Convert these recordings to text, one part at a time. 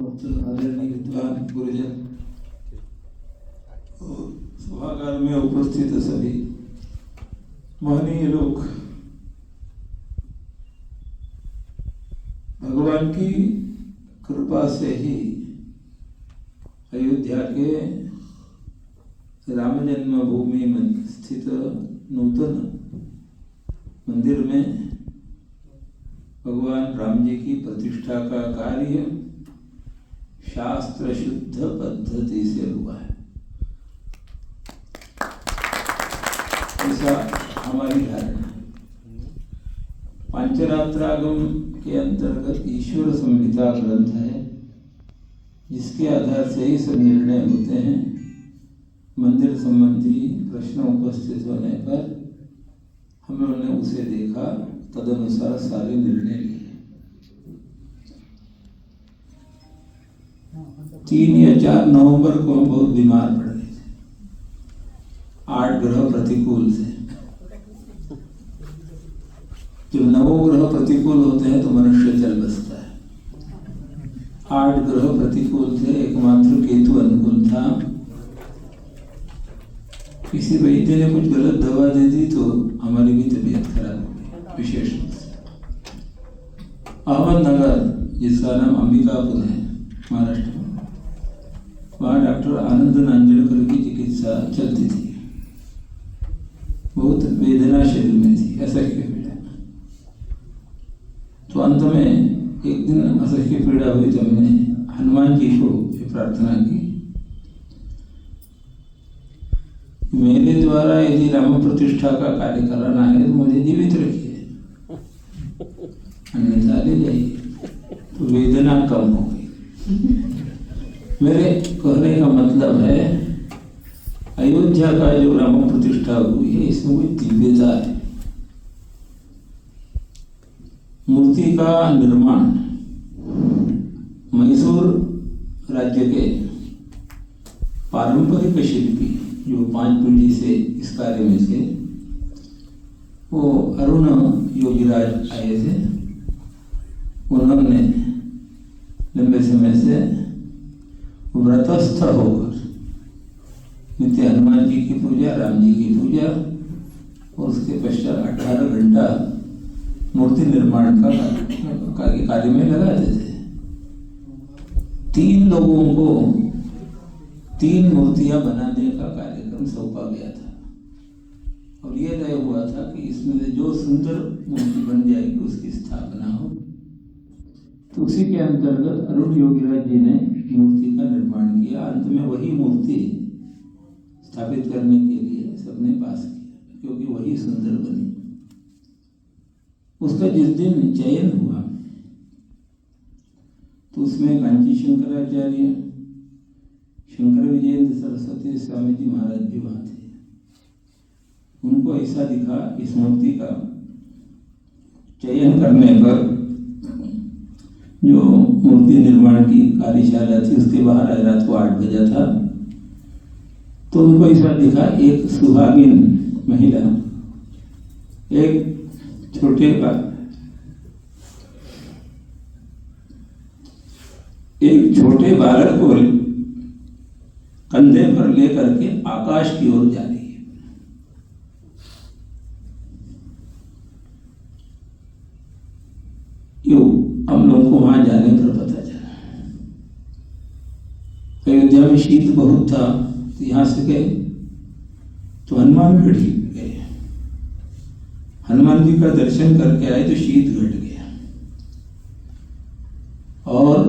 आदरणीय विद्वान गुरुजन और सभागार में उपस्थित सभी महनीय लोग, भगवान की कृपा से ही अयोध्या के राम जन्मभूमि में स्थित नूतन मंदिर में भगवान राम जी की प्रतिष्ठा का कार्य शास्त्र शुद्ध पद्धति से हुआ है। ऐसा हमारी धारणा है। पांचरात्रागम के अंतर्गत ईश्वर संहिता ग्रंथ है, जिसके आधार से ही सब निर्णय होते हैं। मंदिर संबंधी प्रश्न उपस्थित होने पर हम लोगों ने उसे देखा, तदनुसार सारे निर्णय लिए। 3 या 4 नवंबर को हम बहुत बीमार पड़ गए थे। 8 ग्रह प्रतिकूल थे। जब 9 ग्रह प्रतिकूल होते हैं तो मनुष्य चल बसता है। 8 ग्रह प्रतिकूल थे, एकमात्र केतु अनुकूल था। किसी वैद्य ने कुछ गलत दवा दे दी तो हमारी भी तबीयत खराब हो गई। विशेष रूप से अहमदनगर, जिसका नाम अंबिकापुर है महाराष्ट्र में, वहाँ डॉक्टर आनंद नांजड़कर की चिकित्सा चलती थी। बहुत वेदना शरीर में थी, असह्य पीड़ा। तो अंत में एक दिन असह्य पीड़ा हुई तो हमने हनुमान जी को प्रार्थना की, मेरे द्वारा यदि राम प्रतिष्ठा का कार्य कराना है तो मुझे जीवित रखिए, अन्यथा ले जाइए। तो वेदना कम हो गई। मेरे कहने का मतलब है, अयोध्या का जो राम प्रतिष्ठा हुई है, इसमें कोई दिव्यता है। मूर्ति का निर्माण मैसूर राज्य के पारंपरिक शिल्पी जो 5 पीढ़ी से इस कार्य में थे, वो अरुण योगीराज आए थे। उन्होंने लंबे समय से व्रतस्थ होकर नित्य हनुमान जी की पूजा, राम जी की पूजा और उसके पश्चात 18 घंटा मूर्ति निर्माण का कार्य में लगाते थे। 3 लोगों को 3 मूर्तियां बनाने का कार्यक्रम सौंपा गया था और यह तय हुआ था कि इसमें से जो सुंदर मूर्ति बन जाएगी उसकी स्थापना हो। तो उसी के अंतर्गत अरुण योगीराज जी ने मूर्ति का निर्माण किया। अंत में वही मूर्ति स्थापित करने के लिए सबने पास किया, क्योंकि वही सुंदर बनी। उसका जिस दिन चयन हुआ तो उसमें कांची शंकराचार्य, शंकर विजयेंद्र सरस्वती स्वामी जी महाराज भी वहाँ थे। उनको ऐसा दिखा, इस मूर्ति का चयन करने पर जो मूर्ति निर्माण की कार्यशाला थी उसके बाहर रात को 8 बजा था, तो उनको ऐसा दिखा, एक सुहागिन महिला एक छोटे बालक को कंधे पर लेकर के आकाश की ओर जा रही है। यो हम लोगों को वहां जाने पर पता चला। अयोध्या में शीत बहुत था, तो यहां से गए तो हनुमानगढ़ी गए। हनुमान जी का दर्शन करके आए तो शीत घट गया और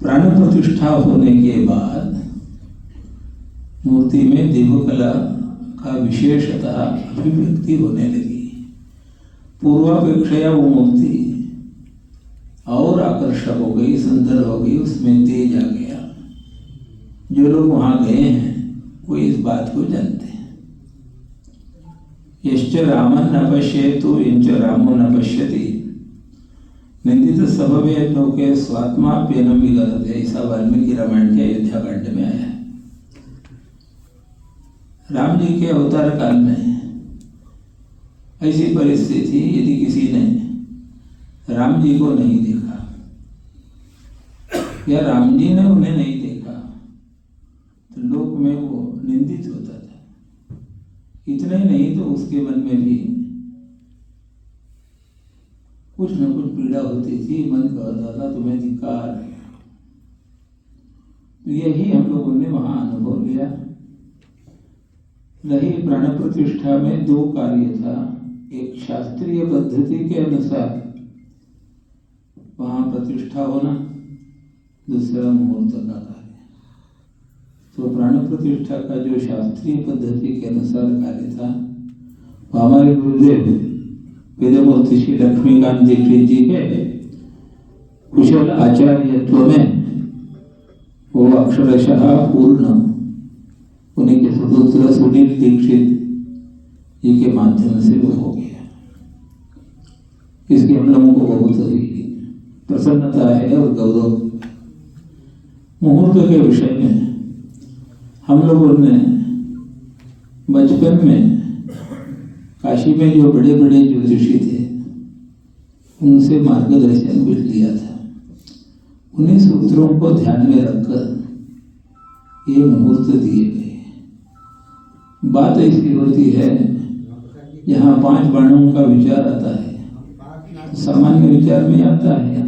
प्राण प्रतिष्ठा होने के बाद मूर्ति में देवकला का विशेषतः अभिव्यक्ति होने लगी। पूर्वापेक्षा वो मूर्ति और आकर्षक हो गई, सुंदर हो गई, उसमें तेज आ गया। जो लोग वहां गए हैं वो इस बात को जानते हैं। यश्च रामन न पश्येतु यञ्च रामो न पश्यति निंदित सबवे लोके स्वात्माप्येनं विगतते। ऐसा वाल्मीकि रामायण के अयोध्या कांड में आया है। राम जी के अवतार काल में ऐसी परिस्थिति, यदि किसी ने राम जी को नहीं देखा या राम जी ने उन्हें नहीं देखा तो लोक में वो निंदित होता था। इतना ही नहीं तो उसके मन में भी कुछ न कुछ पीड़ा होती थी, मन कहता था तुम्हें धिक्कार है। तो यही हम लोगों ने वहां अनुभव लिया। रही प्राण प्रतिष्ठा में दो कार्य था, एक शास्त्रीय पद्धति के अनुसार वहां प्रतिष्ठा होना, दूसरा मुहूर्त का कार्य। तो प्राण प्रतिष्ठा का जो शास्त्रीय पद्धति के अनुसार कार्य था वो हमारे गुरुदेव वेदमूर्ति श्री लक्ष्मीकांत दीक्षित जी के कुशल आचार्यत्व में वो अक्षरशः पूर्ण उन्हीं के सुपुत्र सुनील दीक्षित जी के माध्यम से वो हो गया। इसकी हम लोगों को बहुत ही प्रसन्नता है और गौरव। मुहूर्त के विषय में हम लोगों ने बचपन में काशी में जो बड़े बड़े ज्योतिषी थे उनसे मार्गदर्शन कुछ लिया था। उन्हीं सूत्रों को ध्यान में रखकर ये मुहूर्त दिए गए। बात ऐसी होती है, जहाँ 5 बाणों का विचार आता है तो सामान्य विचार में आता है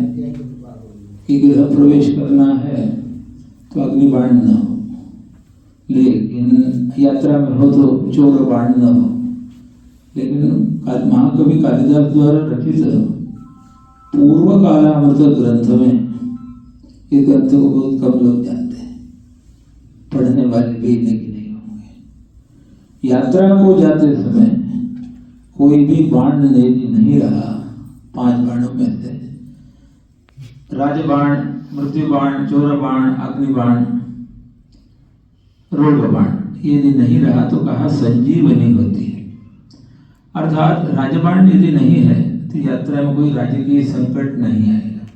कि गृह प्रवेश करना है तो अग्निबाण न हो, लेकिन यात्रा में हो तो चोर बाण न हो। लेकिन महाकवि कालिदास द्वारा रचित पूर्व कालामृत ग्रंथ में इस ग्रंथ को बहुत कम लोग जानते हैं, पढ़ने वाले भी नहीं होंगे। यात्रा को जाते समय कोई भी बाण नहीं रहा 5 बाणों में से, राजबाण, मृत्युबाण, चोरबाण, अग्निबाण, रोगबाण यदि नहीं रहा तो कहा संजीवनी होती है। अर्थात राजबाण यदि नहीं है तो यात्रा में कोई राजकीय संकट नहीं आएगा।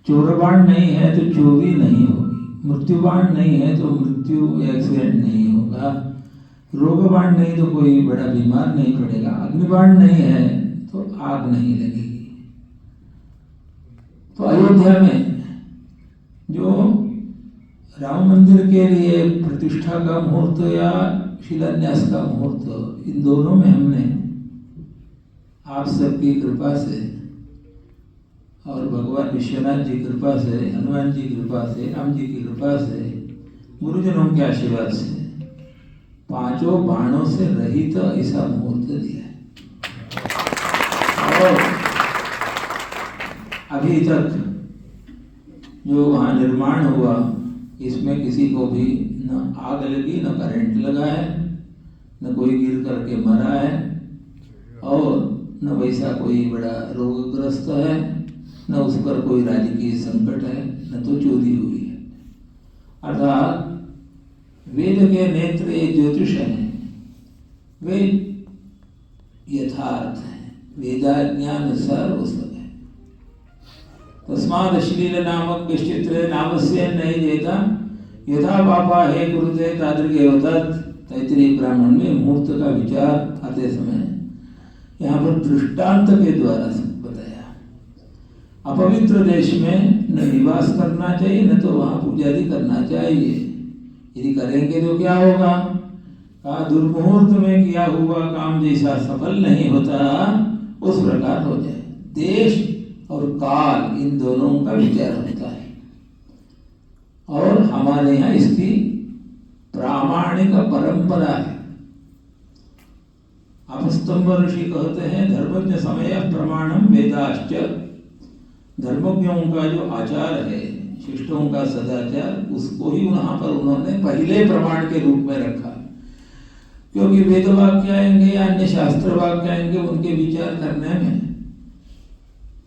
चोरबाण नहीं है तो चोरी नहीं होगी। मृत्युबाण नहीं है तो मृत्यु एक्सीडेंट नहीं होगा। रोगबाण नहीं तो कोई बड़ा बीमार नहीं पड़ेगा। अग्निबाण नहीं है तो आग नहीं लगेगी। तो अयोध्या में जो राम मंदिर के लिए प्रतिष्ठा का मुहूर्त या शिलान्यास का मुहूर्त, इन दोनों में हमने आप सबकी कृपा से और भगवान विश्वनाथ जी कृपा से, हनुमान जी कृपा से, राम जी की कृपा से, गुरुजनों के आशीर्वाद से 5 बाणों से रहित ऐसा मुहूर्त दिया है। और अभी तक जो वहाँ निर्माण हुआ इसमें किसी को भी न आग लगी, न करंट लगा है, न कोई गिर करके मरा है, और न वैसा कोई बड़ा रोगग्रस्त है, न उस पर कोई राजकीय संकट है, न तो चोरी हुई है। अर्थात वेद के नेत्र एक ज्योतिष हैं, वे यथार्थ हैं, वेदाज्ञान सर्वस्व है। तस्माद अश्लील नामक विचित्र नामस्य नहीं देता यथा पापा हे गुरुदे तादृगे तत्। तैत्तिरीय ब्राह्मण में मुहूर्त का विचार आते समय यहाँ पर दृष्टांत के द्वारा बताया। अपवित्र देश में न निवास करना चाहिए, न तो वहाँ पूजादी करना चाहिए। यदि करेंगे तो क्या होगा? कहा दुर्मुहूर्त में किया हुआ काम जैसा सफल नहीं होता उस प्रकार हो जाए। देश और काल इन दोनों का विचार होता है, और हमारे यहाँ इसकी प्रामाणिक परंपरा है। अपस्तंभ ऋषि कहते हैं धर्मज्ञ समय प्रमाणम वेदाश्च। धर्मज्ञों का जो आचार है, शिष्टों का सदाचार, उसको ही वहां पर उन्होंने पहले प्रमाण के रूप में रखा। क्योंकि वेद वाक्य आएंगे या अन्य शास्त्र वाक्य आएंगे, उनके विचार करने में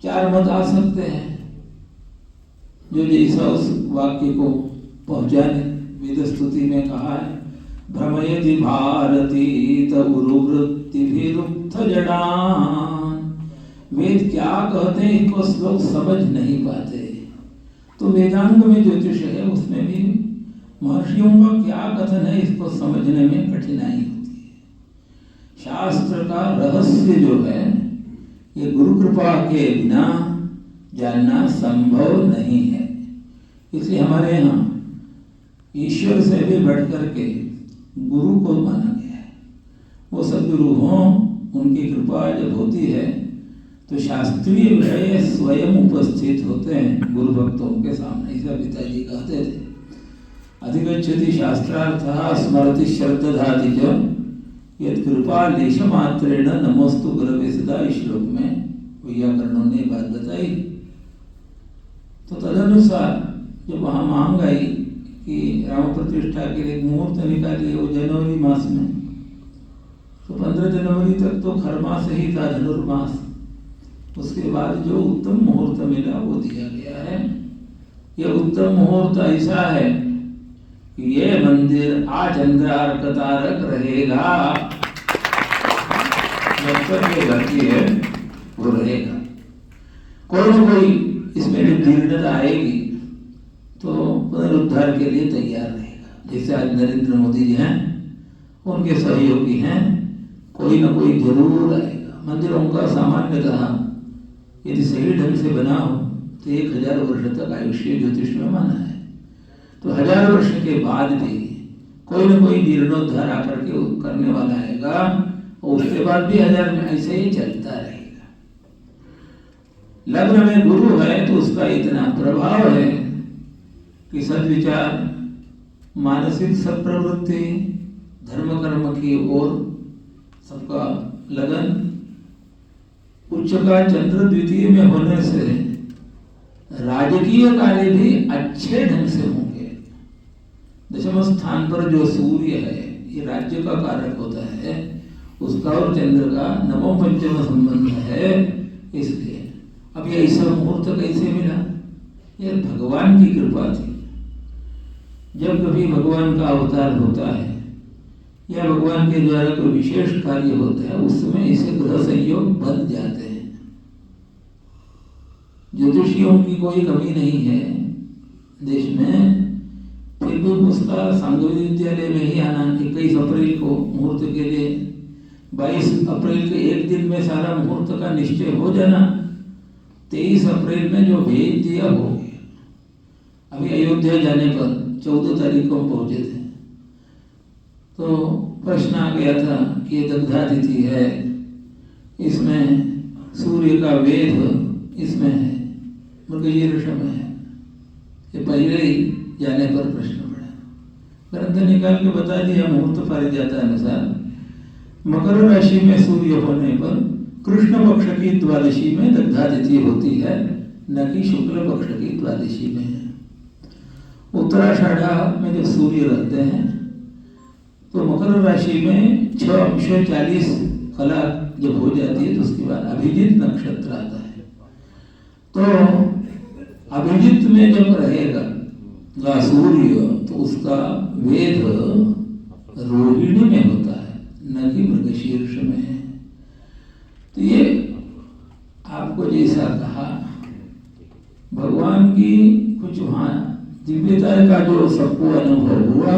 4 मत आ सकते हैं, जो जैसा उस वाक्य को पहुंचाने। वेद स्तुति में कहा है भ्रमयति भारती तरुवृत्तिभिरुक्त जडान। वेद क्या कहते हैं इसको श्लोक समझ नहीं पाते। तो वेदांग में ज्योतिष है, उसमें भी महर्षियों का क्या कथन है इसको समझने में कठिनाई होती है। शास्त्र का रहस्य जो है ये गुरु कृपा के बिना जानना संभव नहीं है। इसलिए हमारे यहाँ ईश्वर से भी बढ़कर के गुरु को माना गया है। वो सदगुरु हों, उनकी कृपा जब होती है तो शास्त्रीय विषय स्वयं उपस्थित होते हैं गुरु भक्तों के सामने। ऐसा पिताजी कहते थे। अधिगच्छति शास्त्रार्थः स्मरति श्रद्धाति च यत् कृपा लेश मात्रेण नमोस्तु गुरवे सदा। इस श्लोक में व्याकरणों ने बात बताई। तो तदनुसार जब वहाँ मांग आई कि राम प्रतिष्ठा के लिए मुहूर्त निकालिए वो जनवरी मास में, तो 15 जनवरी तक तो खरमास ही था, धनुर्मास। उसके बाद जो उत्तम मुहूर्त मिला वो दिया गया है। ये उत्तम मुहूर्त ऐसा है कि ये मंदिर आचंद्रार्क तारक रहेगा, जब तक ये धरती है वो रहेगा। कोई न कोई इसमें जो जीर्णता आएगी तो पुनरुद्धार के लिए तैयार रहेगा। जैसे आज नरेंद्र मोदी जी हैं, उनके सहयोगी हैं, कोई न कोई जरूर आएगा। मंदिरों का सामान्यतः यदि सही ढंग से बना हो तो 1000 वर्ष तक आयुष्य ज्योतिष में माना है। तो 1000 वर्ष के बाद भी कोई न कोई जीर्णोद्धार आकर के करने वाला आएगा, और उसके बाद भी 1000 में ऐसे ही चलता रहेगा। लग्न में गुरु है तो उसका इतना प्रभाव है कि सद्विचार, मानसिक सत्प्रवृत्ति, धर्म कर्म की ओर सबका लगन, उच्च का चंद्र द्वितीय में होने से राजकीय कार्य भी अच्छे ढंग से होंगे। दशम स्थान पर जो सूर्य है ये राज्य का कारक होता है, उसका और चंद्र का नवम पंचम संबंध है। इसलिए अब ये ऐसा मुहूर्त कैसे मिला? ये भगवान की कृपा थी। जब कभी भगवान का अवतार होता है या भगवान के द्वारा कोई विशेष कार्य होता है, उसमें ऐसे ग्रह संयोग बन जाते हैं। ज्योतिषियों की कोई कमी नहीं है देश में, फिर भी उसका सांगवी विद्यालय में ही आना 21 अप्रैल को मुहूर्त के लिए, 22 अप्रैल के एक दिन में सारा मुहूर्त का निश्चय हो जाना, 23 अप्रैल में जो भेज दिया हो गया। अभी अयोध्या जाने पर 14 तारीख को पहुंचे थे तो प्रश्न आ गया था कि ये दग्धा तिथि है, इसमें सूर्य का वेद इसमें है, मृगशीर्ष में है। ये पहले ही जाने पर प्रश्न पड़ा। ग्रंथ निकाल के बता दिया मुहूर्त पारिजाता अनुसार मकर राशि में सूर्य होने पर कृष्ण पक्ष की द्वादशी में दग्धा तिथि होती है, न कि शुक्ल पक्ष की द्वादशी में है। उत्तराषाढ़ में जब सूर्य रहते हैं तो मकर राशि में 6:40 कला जब हो जाती है तो उसके बाद अभिजित नक्षत्र आता है। तो अभिजित में जब रहेगा सूर्य तो उसका वेद रोहिणी में होता है, न कि मृगशीर्ष में है। तो ये आपको जैसा कहा भगवान की कुछ वहाँ दिव्यता का जो सबको अनुभव हुआ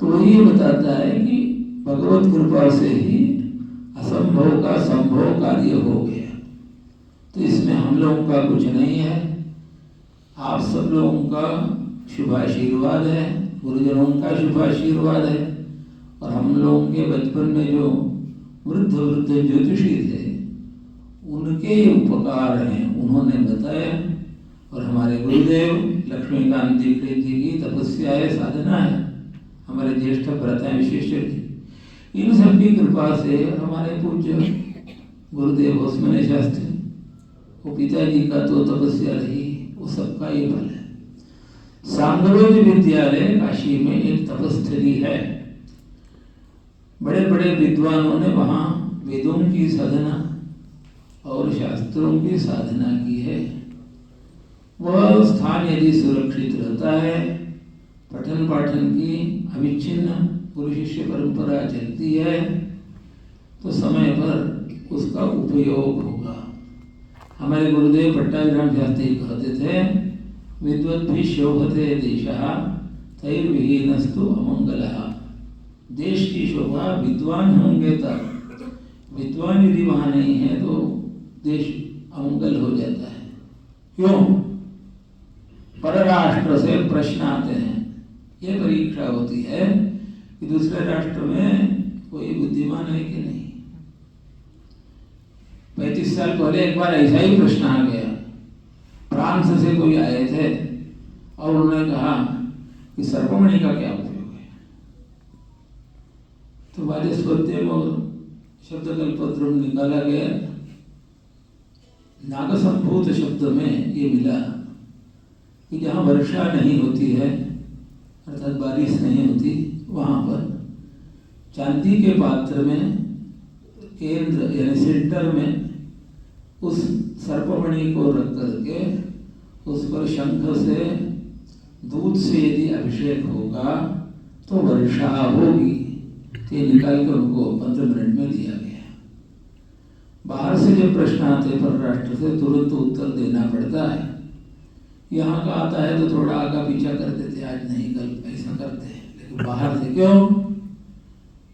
तो वही बताता है कि भगवत कृपा से ही असंभव का संभव कार्य हो गया। तो इसमें हम लोगों का कुछ नहीं है, आप सब लोगों का शुभाशीर्वाद है, गुरुजनों का शुभाशीर्वाद है। और हम लोगों के बचपन में जो वृद्ध ज्योतिषी थे उनके उपकार हैं, उन्होंने बताया। और हमारे गुरुदेव लक्ष्मीकांत दीक्षित जी की तपस्या है, साधना है, हमारे ज्येष्ठ भ्राता विशेषज्ञ जी, इन सब की कृपा से हमारे पूज्य गुरुदेव होसमने शास्त्री, वो पिताजी का तो तपस्या रही, वो सबका ये फल है। सांगवेद विद्यालय काशी में एक तपस्थली है। बड़े बड़े विद्वानों ने वहाँ वेदों की साधना और शास्त्रों की साधना की है। वह स्थान यदि सुरक्षित रहता है, पठन पाठन की अविच्छिन्न गुरु शिष्य परंपरा चलती है, तो समय पर उसका उपयोग होगा। हमारे गुरुदेव पट्टाभिराम शास्त्री कहते थे, विद्वद्भिः शोभते देशः तैर्विहीनस्तु अमंगलः। देश की शोभा विद्वान होंगे तब, विद्वान यदि वहाँ नहीं है तो देश अमंगल हो जाता है। क्यों? परराष्ट्र से प्रश्न आते हैं। ये परीक्षा होती है कि दूसरे राष्ट्र में कोई बुद्धिमान है कि नहीं। 35 साल पहले एक बार ऐसा ही प्रश्न आ गया। फ्रांस से कोई आए थे और उन्होंने कहा कि सर्पमणि का क्या उपयोग है। तो वाचस्पत्यम और शब्दकल्पद्रुम निकाला गया। नागसंभूत शब्द में ये मिला कि जहाँ वर्षा नहीं होती है अर्थात बारिश नहीं होती, वहाँ पर चांदी के पात्र में केंद्र यानी सेंटर में उस सर्पमणि को रख करके उस पर शंख से दूध से यदि अभिषेक होगा तो वर्षा होगी। ये निकाल कर उनको 15 मिनट में दिया गया। बाहर से जब प्रश्न आते परराष्ट्र से तुरंत उत्तर देना पड़ता है। यहाँ का आता है तो थोड़ा आगा पीछा कर देते, आज नहीं कल ऐसा करते हैं। लेकिन बाहर से क्यों?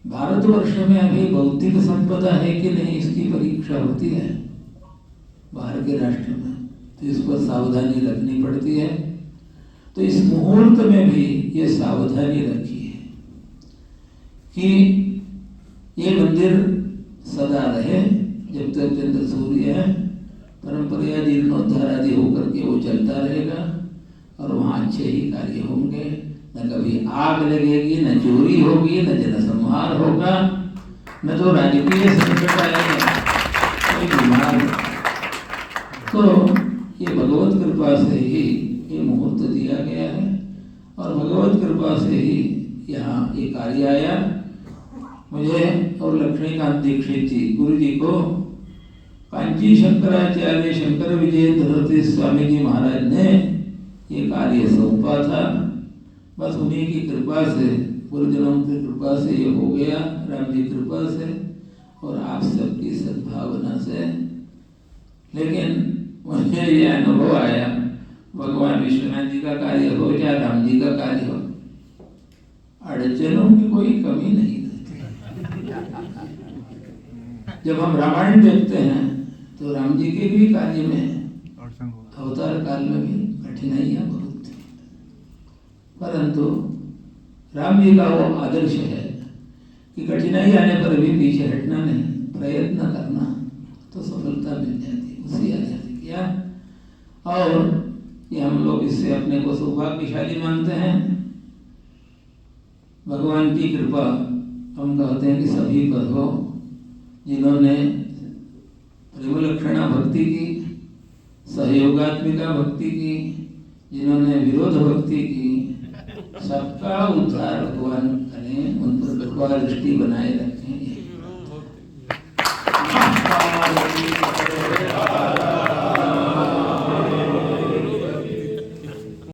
भारतवर्ष में अभी भौतिक संपदा है कि नहीं इसकी परीक्षा होती है बाहर के राष्ट्र में, तो इस पर सावधानी रखनी पड़ती है। तो इस मुहूर्त में भी ये सावधानी रखी है कि ये मंदिर सदा रहे जब तक चंद्र सूर्य है, परंपरा जीर्णोद्धार आदि होकर के वो चलता रहेगा और वहाँ अच्छे ही कार्य होंगे। न कभी आग लगेगी, न चोरी होगी, न जनसंहार होगा, न तो राजकीय संकट आएगा, कोई बीमार। तो ये भगवत कृपा से ही ये मुहूर्त दिया गया है और भगवत कृपा से ही यहाँ ये कार्य आया। मुझे और लक्ष्मीकांत दीक्षित जी गुरु जी को कांची शंकराचार्य शंकर विजय धरती स्वामी जी महाराज ने ये कार्य सौंपा था। बस उन्हीं की कृपा से, गुरुजनों की कृपा से ये हो गया, राम जी कृपा से और आप सबकी सद्भावना से। लेकिन मुझे ये अनुभव आया, भगवान विश्वनाथ जी का कार्य हो या राम जी का कार्य हो, अड़चनों की कोई कमी नहीं रहती। जब हम रामायण देखते हैं तो राम जी के भी कार्य में अवतार काल में भी कठिनाइयां बहुत थी, परंतु राम जी का वो आदर्श है कि कठिनाई आने पर भी पीछे हटना नहीं, प्रयत्न करना तो सफलता मिल जाती। उसी आधार किया और ये हम लोग इससे अपने को सौभाग्यशाली मानते हैं। भगवान की कृपा हम कहते हैं कि सभी पर हो, जिन्होंने प्रेमलक्षणा भक्ति की, सहयोगात्मिका भक्ति की, जिन्होंने विरोध भक्ति की, सबका उद्धार भगवान करें, उन पर कृपा दृष्टि बनाए रखें।